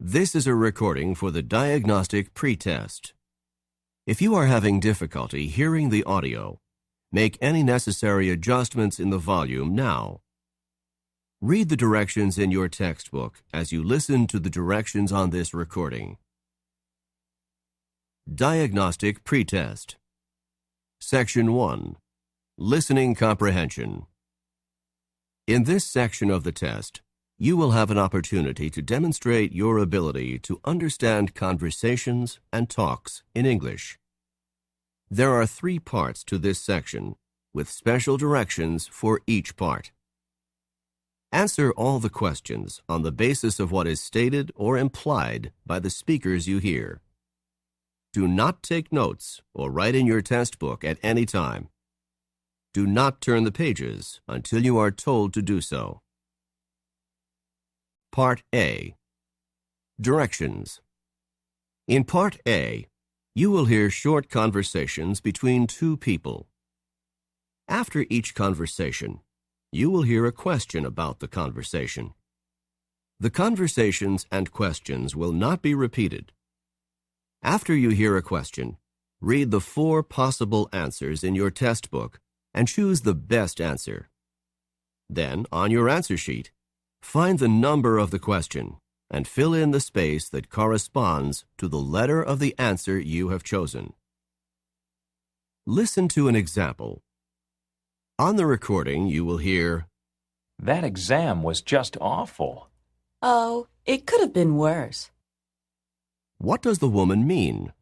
This is a recording for the diagnostic pretest. If you are having difficulty hearing the audio, make any necessary adjustments in the volume now. Read the directions in your textbook as you listen to the directions on this recording. Diagnostic pretest. Section 1. Listening comprehension. In this section of the test, you will have an opportunity to demonstrate your ability to understand conversations and talks in English. There are 3 parts to this section, with special directions for each part. Answer all the questions on the basis of what is stated or implied by the speakers you hear. Do not take notes or write in your test book at any time. Do not turn the pages until you are told to do so. Part A. Directions. In Part A, you will hear short conversations between 2 people. After each conversation, you will hear a question about the conversation. The conversations and questions will not be repeated. After you hear a question, read the 4 possible answers in your test book and choose the best answer. Then, on your answer sheet, find the number of the question and fill in the space that corresponds to the letter of the answer you have chosen. Listen to an example. On the recording, you will hear, "That exam was just awful." Oh, it could have been worse. "What does the woman mean?"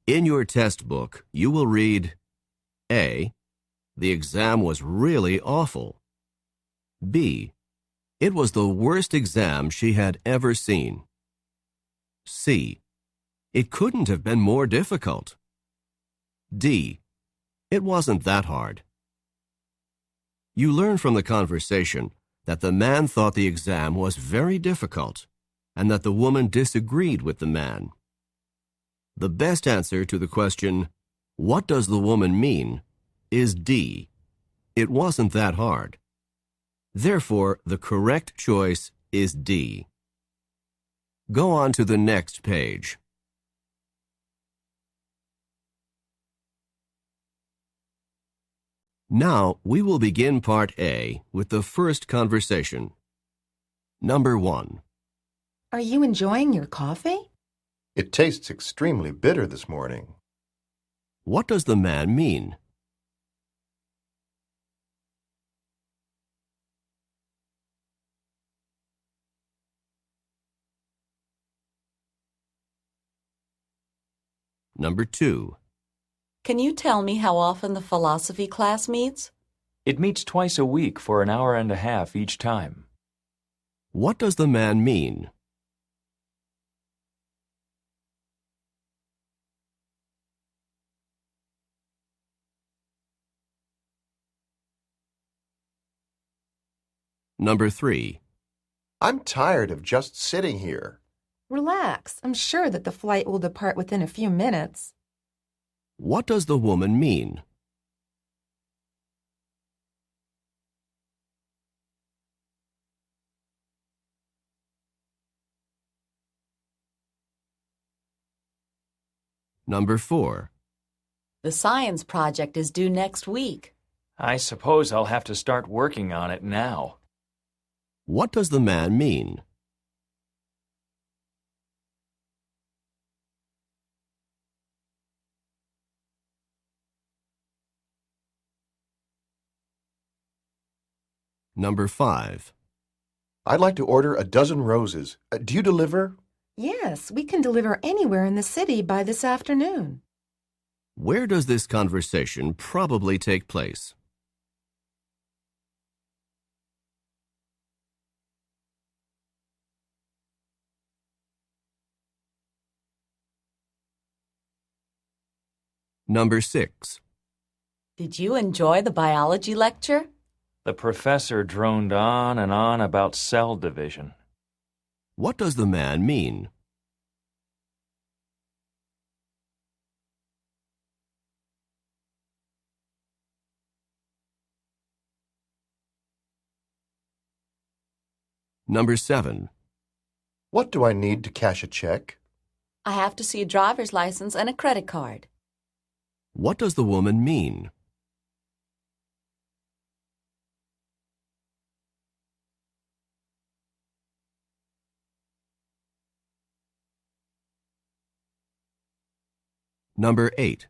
In your test book, you will read, A. The exam was really awful. B. It was the worst exam she had ever seen. C. It couldn't have been more difficult. D. It wasn't that hard. You learn from the conversation that the man thought the exam was very difficult and that the woman disagreed with the man. The best answer to the question, "What does the woman mean?" is D. It wasn't that hard. Therefore, the correct choice is D. Go on to the next page. Now, we will begin Part A with the first conversation. Number 1. Are you enjoying your coffee? It tastes extremely bitter this morning. What does the man mean? Number 2. Can you tell me how often the philosophy class meets? It meets twice a week for an hour and a half each time. What does the man mean? Number 3. I'm tired of just sitting here. Relax. I'm sure that the flight will depart within a few minutes. What does the woman mean? Number 4. The science project is due next week. I suppose I'll have to start working on it now. What does the man mean? Number 5. I'd like to order a dozen roses. Do you deliver? Yes, we can deliver anywhere in the city by this afternoon. Where does this conversation probably take place? Number 6. Did you enjoy the biology lecture? The professor droned on and on about cell division. What does the man mean? Number 7. What do I need to cash a check? I have to see a driver's license and a credit card. What does the woman mean? Number 8.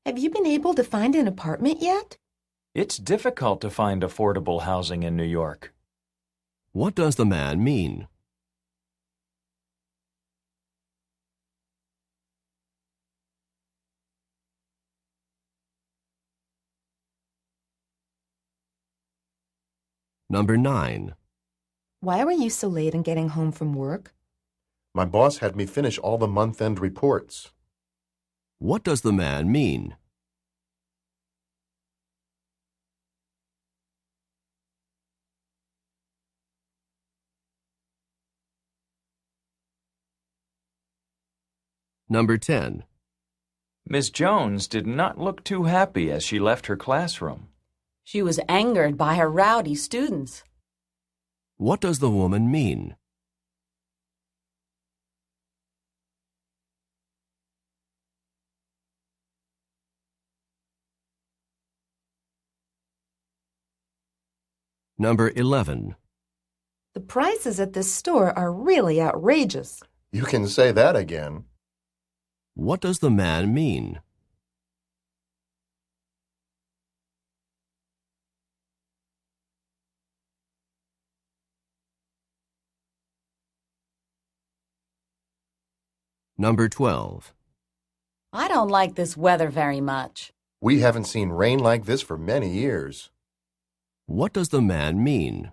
Have you been able to find an apartment yet? It's difficult to find affordable housing in New York. What does the man mean? Number 9. Why were you so late in getting home from work? My boss had me finish all the month-end reports. What does the man mean? Number 10. Miss Jones did not look too happy as she left her classroom. She was angered by her rowdy students. What does the woman mean? Number 11. The prices at this store are really outrageous. You can say that again. What does the man mean? Number 12. I don't like this weather very much. We haven't seen rain like this for many years. What does the man mean?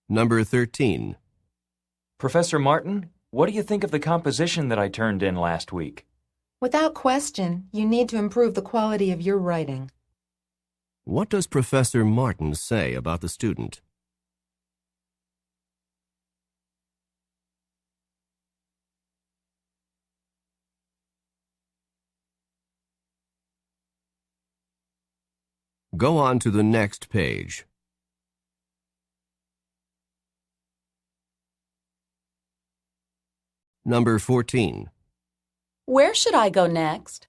Number 13. Professor Martin, what do you think of the composition that I turned in last week? Without question, you need to improve the quality of your writing. What does Professor Martin say about the student? Go on to the next page. Number 14. Where should I go next?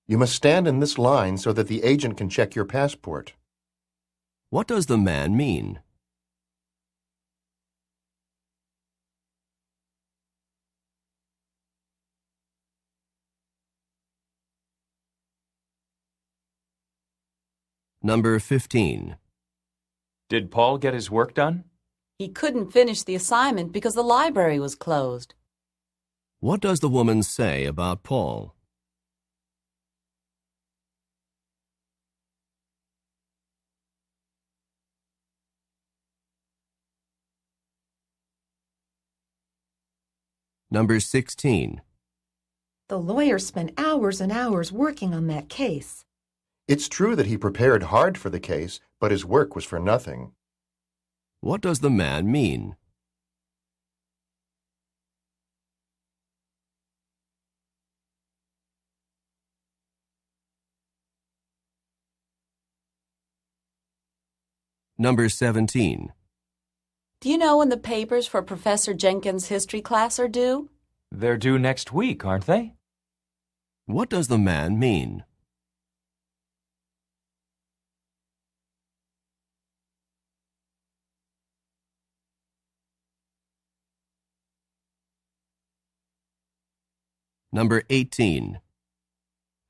You must stand in this line so that the agent can check your passport. What does the man mean? Number 15. Did Paul get his work done? He couldn't finish the assignment because the library was closed. What does the woman say about Paul? Number 16. The lawyer spent hours and hours working on that case. It's true that he prepared hard for the case, but his work was for nothing. What does the man mean? Number 17. Do you know when the papers for Professor Jenkins' history class are due? They're due next week, aren't they? What does the man mean? Number 18.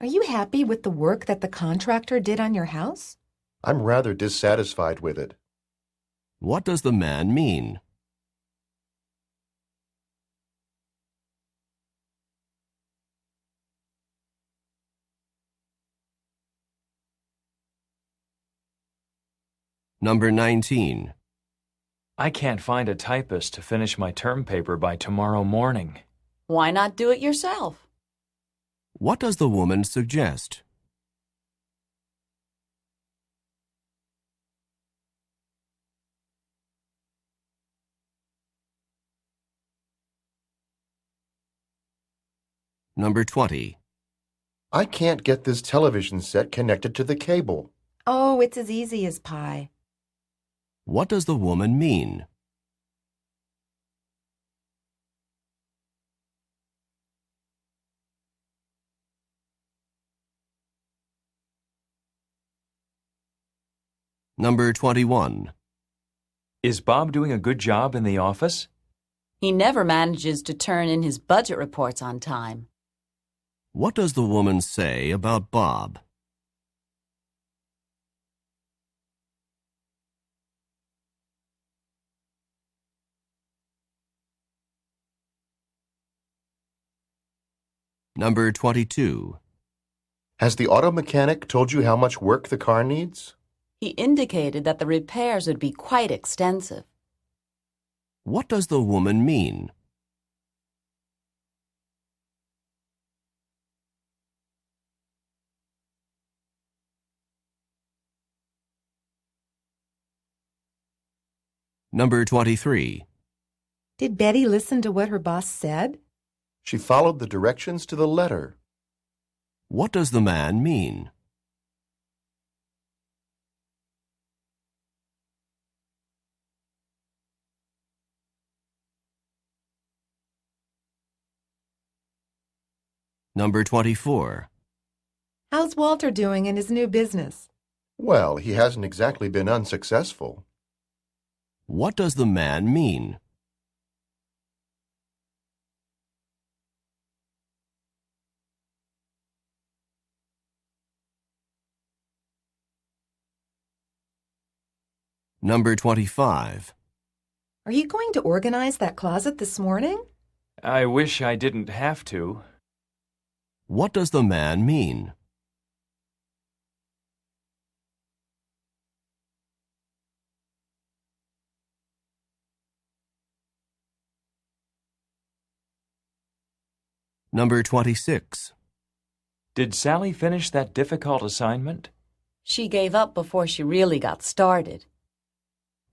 Are you happy with the work that the contractor did on your house? I'm rather dissatisfied with it. What does the man mean? Number 19. I can't find a typist to finish my term paper by tomorrow morning. Why not do it yourself? What does the woman suggest? Number 20. I can't get this television set connected to the cable. Oh, it's as easy as pie. What does the woman mean? Number 21. Is Bob doing a good job in the office? He never manages to turn in his budget reports on time. What does the woman say about Bob? Number 22. Has the auto mechanic told you how much work the car needs? He indicated that the repairs would be quite extensive. What does the woman mean? Number 23. Did Betty listen to what her boss said? She followed the directions to the letter. What does the man mean? Number 24. How's Walter doing in his new business? Well, he hasn't exactly been unsuccessful. What does the man mean? Number 25. Are you going to organize that closet this morning? I wish I didn't have to. What does the man mean? Number 26. Did Sally finish that difficult assignment? She gave up before she really got started.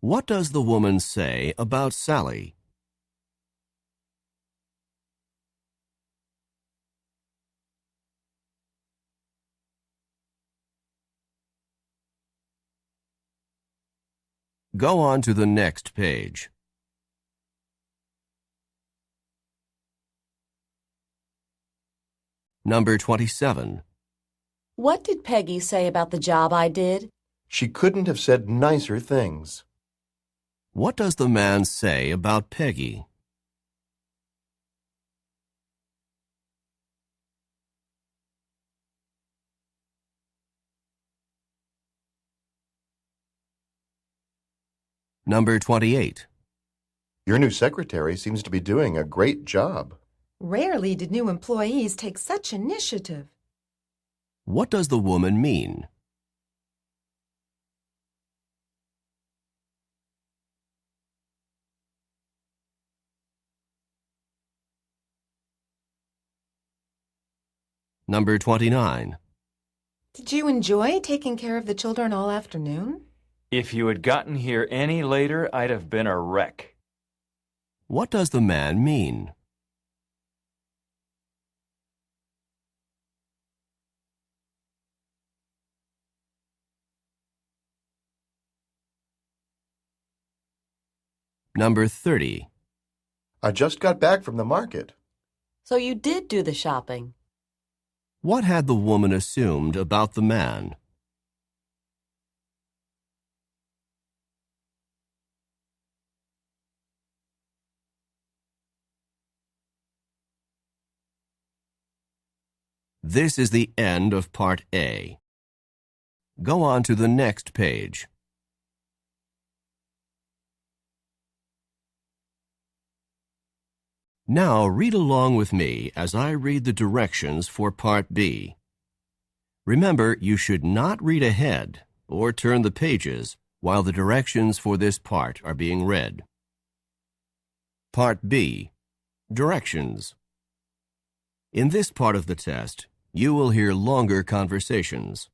What does the woman say about Sally? Go on to the next page. Number 27. What did Peggy say about the job I did? She couldn't have said nicer things. What does the man say about Peggy? Number 28. Your new secretary seems to be doing a great job. Rarely did new employees take such initiative. What does the woman mean? Number 29. Did you enjoy taking care of the children all afternoon? If you had gotten here any later, I'd have been a wreck. What does the man mean? Number 30. I just got back from the market. So you did do the shopping. What had the woman assumed about the man? This is the end of Part A. Go on to the next page. Now read along with me as I read the directions for Part B. Remember, you should not read ahead or turn the pages while the directions for this part are being read. Part B. Directions. In this part of the test, you will hear longer conversations.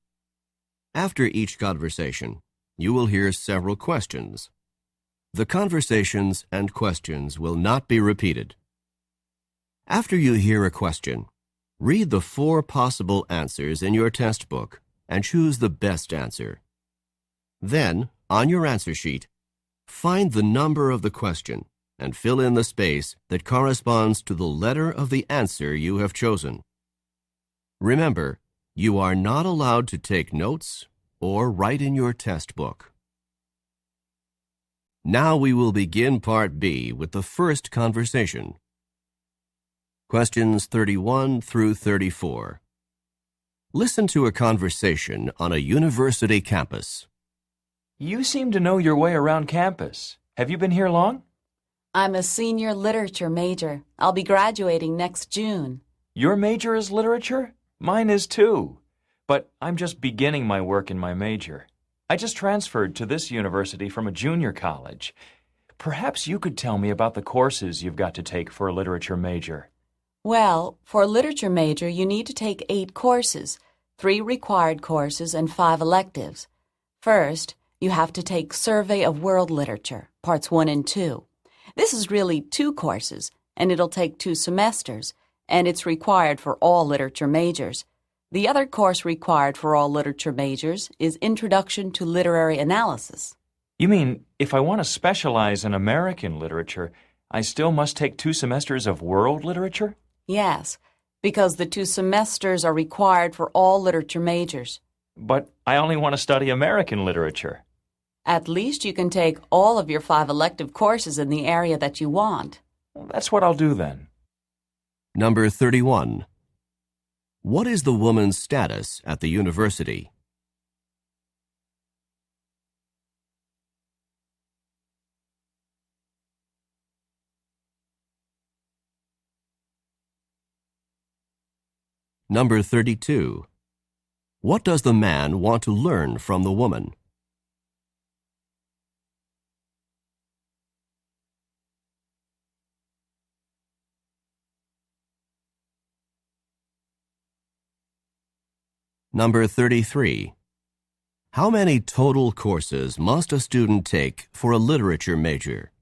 After each conversation, you will hear several questions. The conversations and questions will not be repeated. After you hear a question, Read the 4 possible answers in your test book and choose the best answer. Then, on your answer sheet, find the number of the question and fill in the space that corresponds to the letter of the answer you have chosen. Remember, you are not allowed to take notes or write in your test book. Now we will begin Part B with the first conversation. Questions 31 through 34. Listen to a conversation on a university campus. You seem to know your way around campus. Have you been here long? I'm a senior literature major. I'll be graduating next June. Your major is literature? Mine is too. But I'm just beginning my work in my major. I just transferred to this university from a junior college. Perhaps you could tell me about the courses you've got to take for a literature major. Well, for a literature major, you need to take 8 courses, 3 required courses and 5 electives. First, you have to take Survey of World Literature, Parts 1 and 2. This is really 2 courses, and it'll take 2 semesters, and it's required for all literature majors. The other course required for all literature majors is Introduction to Literary Analysis. You mean, if I want to specialize in American literature, I still must take 2 semesters of world literature? Yes, because the 2 semesters are required for all literature majors. But I only want to study American literature. At least you can take all of your 5 elective courses in the area that you want. Well, that's what I'll do then. Number 31. What is the woman's status at the university? Number 32. What does the man want to learn from the woman? Number 33. How many total courses must a student take for a literature major?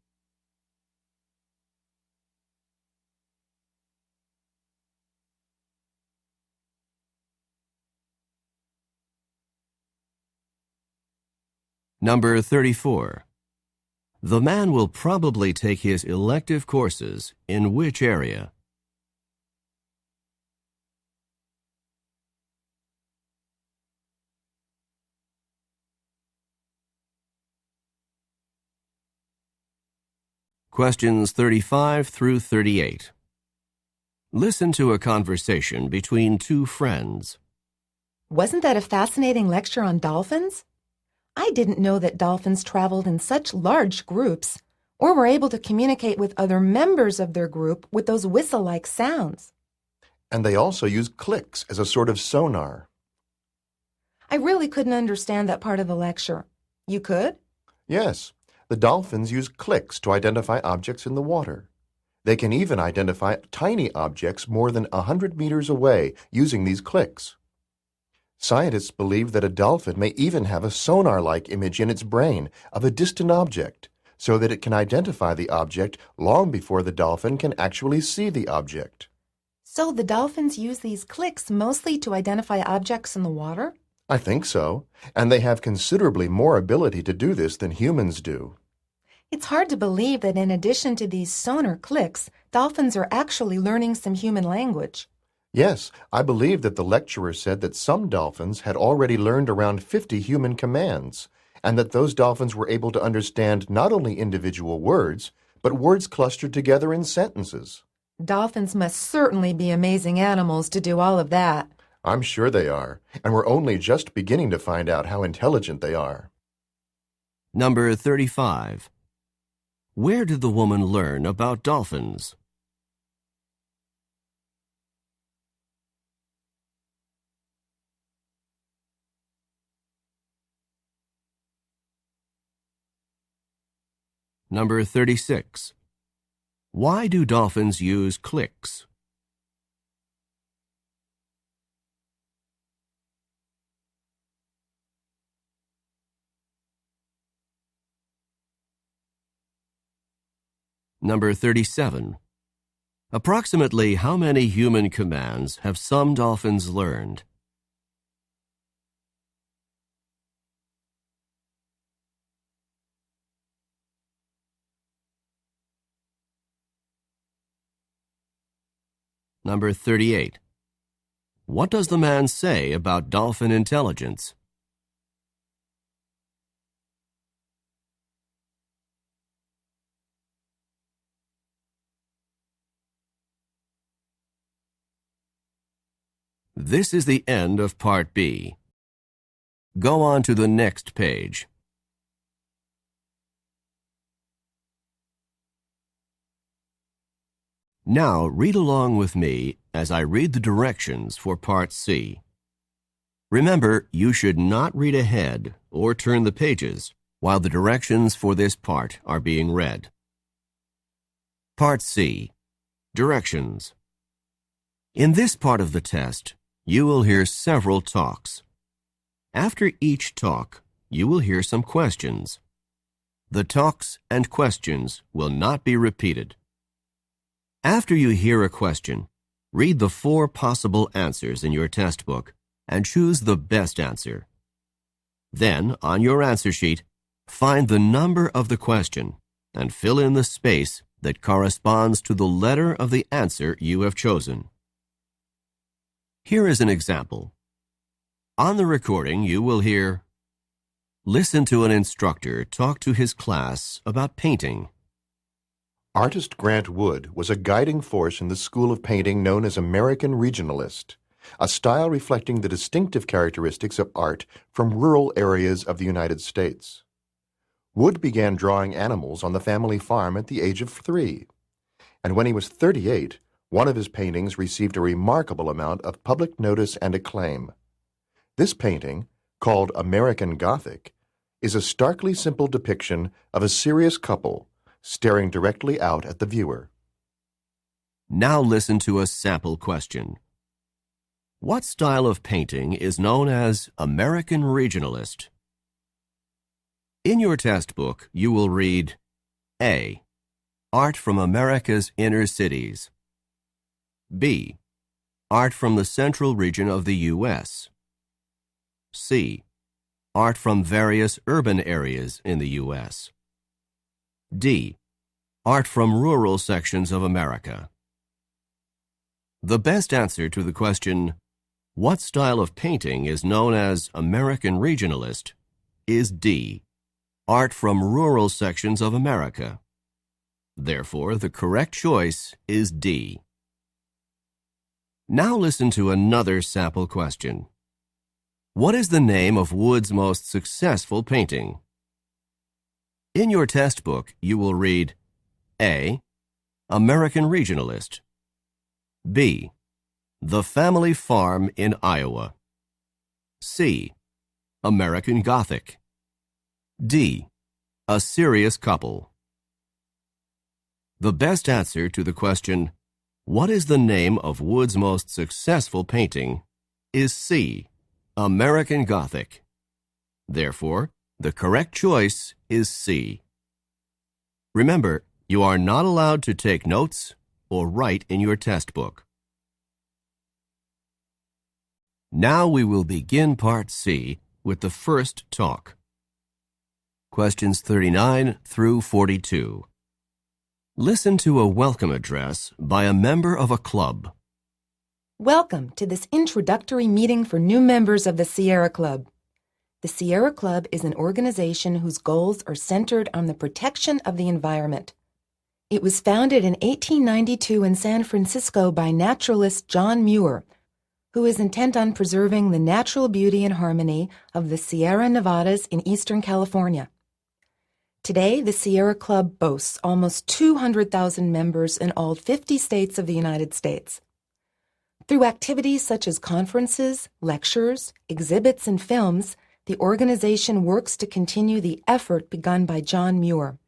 Number 34. The man will probably take his elective courses in which area? Questions 35 through 38. Listen to a conversation between 2 friends. Wasn't that a fascinating lecture on dolphins? I didn't know that dolphins traveled in such large groups or were able to communicate with other members of their group with those whistle-like sounds. And they also use clicks as a sort of sonar. I really couldn't understand that part of the lecture. You could? Yes, the dolphins use clicks to identify objects in the water. They can even identify tiny objects more than 100 meters away using these clicks. Scientists believe that a dolphin may even have a sonar-like image in its brain of a distant object, so that it can identify the object long before the dolphin can actually see the object. So the dolphins use these clicks mostly to identify objects in the water? I think so, and they have considerably more ability to do this than humans do. It's hard to believe that in addition to these sonar clicks, dolphins are actually learning some human language. Yes, I believe that the lecturer said that some dolphins had already learned around 50 human commands, and that those dolphins were able to understand not only individual words, but words clustered together in sentences. Dolphins must certainly be amazing animals to do all of that. I'm sure they are, and we're only just beginning to find out how intelligent they are. Number 35. Where did the woman learn about dolphins? Number 36. Why do dolphins use clicks? Number 37. Approximately how many human commands have some dolphins learned? Number 38. What does the man say about dolphin intelligence? This is the end of Part B. Go on to the next page. Now read along with me as I read the directions for Part C. Remember, you should not read ahead or turn the pages while the directions for this part are being read. Part C. Directions. In this part of the test, you will hear several talks. After each talk, you will hear some questions. The talks and questions will not be repeated. After you hear a question, read the 4 possible answers in your test book and choose the best answer. Then, on your answer sheet, find the number of the question and fill in the space that corresponds to the letter of the answer you have chosen. Here is an example. On the recording, you will hear, "Listen to an instructor talk to his class about painting." Artist Grant Wood was a guiding force in the school of painting known as American Regionalist, a style reflecting the distinctive characteristics of art from rural areas of the United States. Wood began drawing animals on the family farm at the age of 3, and when he was 38, one of his paintings received a remarkable amount of public notice and acclaim. This painting, called American Gothic, is a starkly simple depiction of a serious couple staring directly out at the viewer. Now listen to a sample question. What style of painting is known as American Regionalist? In your test book, you will read A. Art from America's inner cities. B. Art from the central region of the U.S. C. Art from various urban areas in the U.S. D. Art from rural sections of America. The best answer to the question, what style of painting is known as American Regionalist, is D. Art from rural sections of America. Therefore, the correct choice is D. Now listen to another sample question. What is the name of Wood's most successful painting? In your test book, you will read A. American Regionalist. B. The Family Farm in Iowa. C. American Gothic. D. A Serious Couple. The best answer to the question, what is the name of Wood's most successful painting, is C. American Gothic. Therefore, the correct choice is C. Remember, you are not allowed to take notes or write in your test book. Now we will begin Part C with the first talk. Questions 39 through 42. Listen to a welcome address by a member of a club. Welcome to this introductory meeting for new members of the Sierra Club. The Sierra Club is an organization whose goals are centered on the protection of the environment. It was founded in 1892 in San Francisco by naturalist John Muir, who is intent on preserving the natural beauty and harmony of the Sierra Nevadas in eastern California. Today, the Sierra Club boasts almost 200,000 members in all 50 states of the United States. Through activities such as conferences, lectures, exhibits, and films, the organization works to continue the effort begun by John Muir.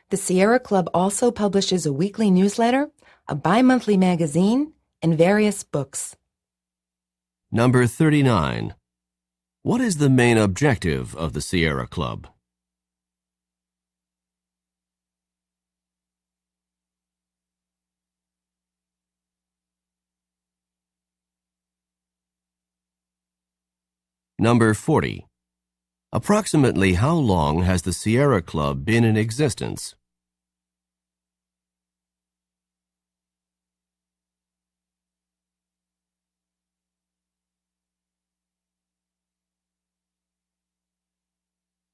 The Sierra Club also publishes a weekly newsletter, a bi-monthly magazine, and various books. Number 39. What is the main objective of the Sierra Club? Number 40. Approximately how long has the Sierra Club been in existence?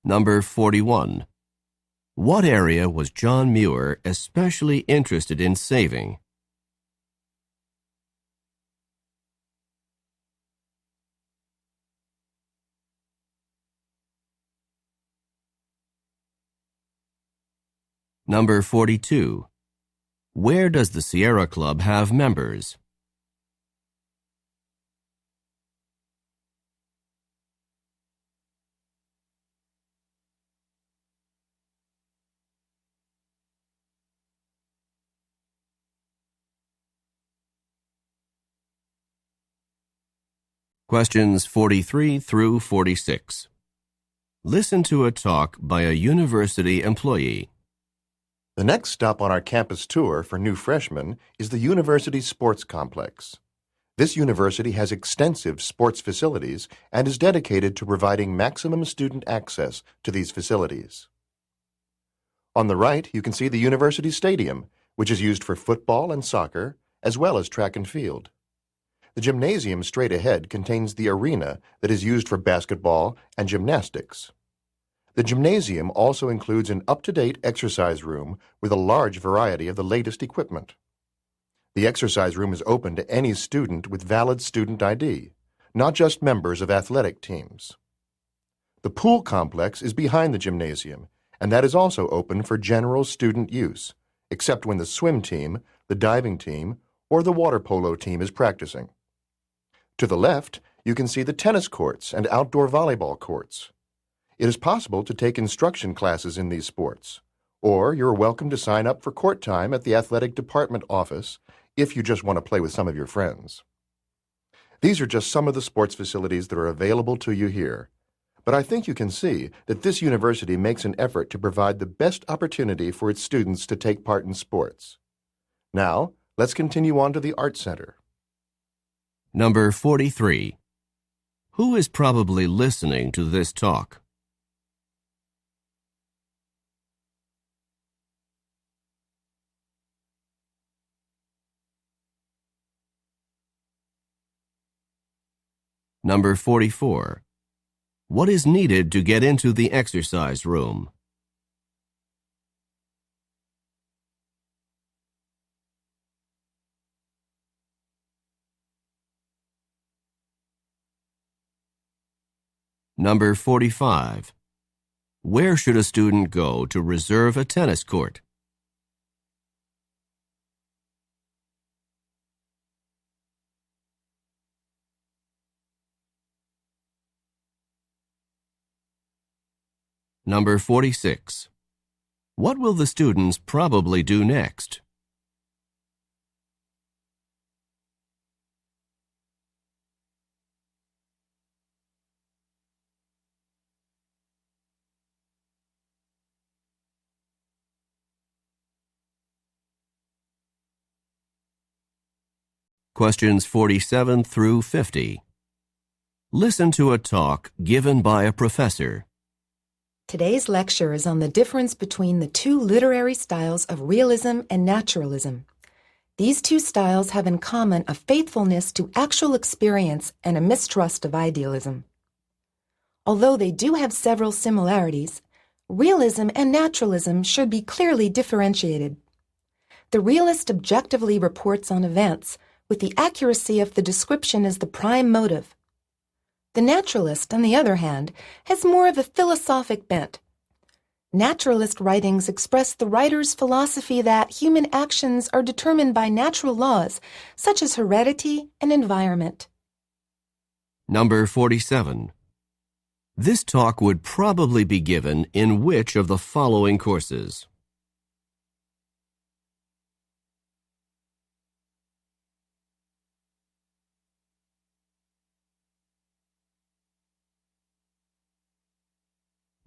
Number 41. What area was John Muir especially interested in saving? Number 42. Where does the Sierra Club have members? Questions 43 through 46. Listen to a talk by a university employee. The next stop on our campus tour for new freshmen is the university sports complex. This university has extensive sports facilities and is dedicated to providing maximum student access to these facilities. On the right, you can see the university stadium, which is used for football and soccer, as well as track and field. The gymnasium straight ahead contains the arena that is used for basketball and gymnastics. The gymnasium also includes an up-to-date exercise room with a large variety of the latest equipment. The exercise room is open to any student with valid student ID, not just members of athletic teams. The pool complex is behind the gymnasium, and that is also open for general student use, except when the swim team, the diving team, or the water polo team is practicing. To the left, you can see the tennis courts and outdoor volleyball courts. It is possible to take instruction classes in these sports, or you're welcome to sign up for court time at the athletic department office if you just want to play with some of your friends. These are just some of the sports facilities that are available to you here, but I think you can see that this university makes an effort to provide the best opportunity for its students to take part in sports. Now, let's continue on to the Art Center. Number 43. Who is probably listening to this talk? Number 44. What is needed to get into the exercise room? Number 45. Where should a student go to reserve a tennis court? Number 46. What will the students probably do next? Questions 47 through 50. Listen to a talk given by a professor. Today's lecture is on the difference between the two literary styles of realism and naturalism. These two styles have in common a faithfulness to actual experience and a mistrust of idealism. Although they do have several similarities, realism and naturalism should be clearly differentiated. The realist objectively reports on events, with the accuracy of the description as the prime motive. The naturalist, on the other hand, has more of a philosophic bent. Naturalist writings express the writer's philosophy that human actions are determined by natural laws, such as heredity and environment. Number 47. This talk would probably be given in which of the following courses?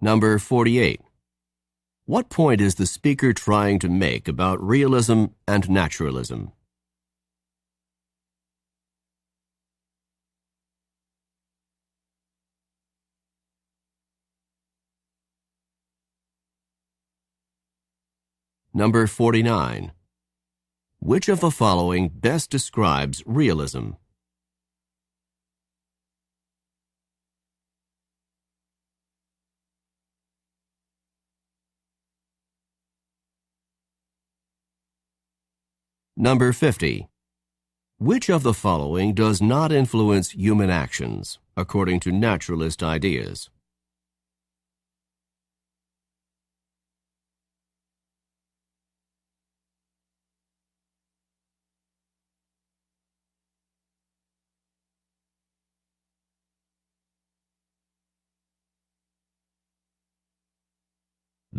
Number 48. What point is the speaker trying to make about realism and naturalism? Number 49. Which of the following best describes realism? Number 50. Which of the following does not influence human actions, according to naturalist ideas?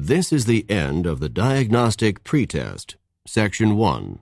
This is the end of the diagnostic pretest, Section 1.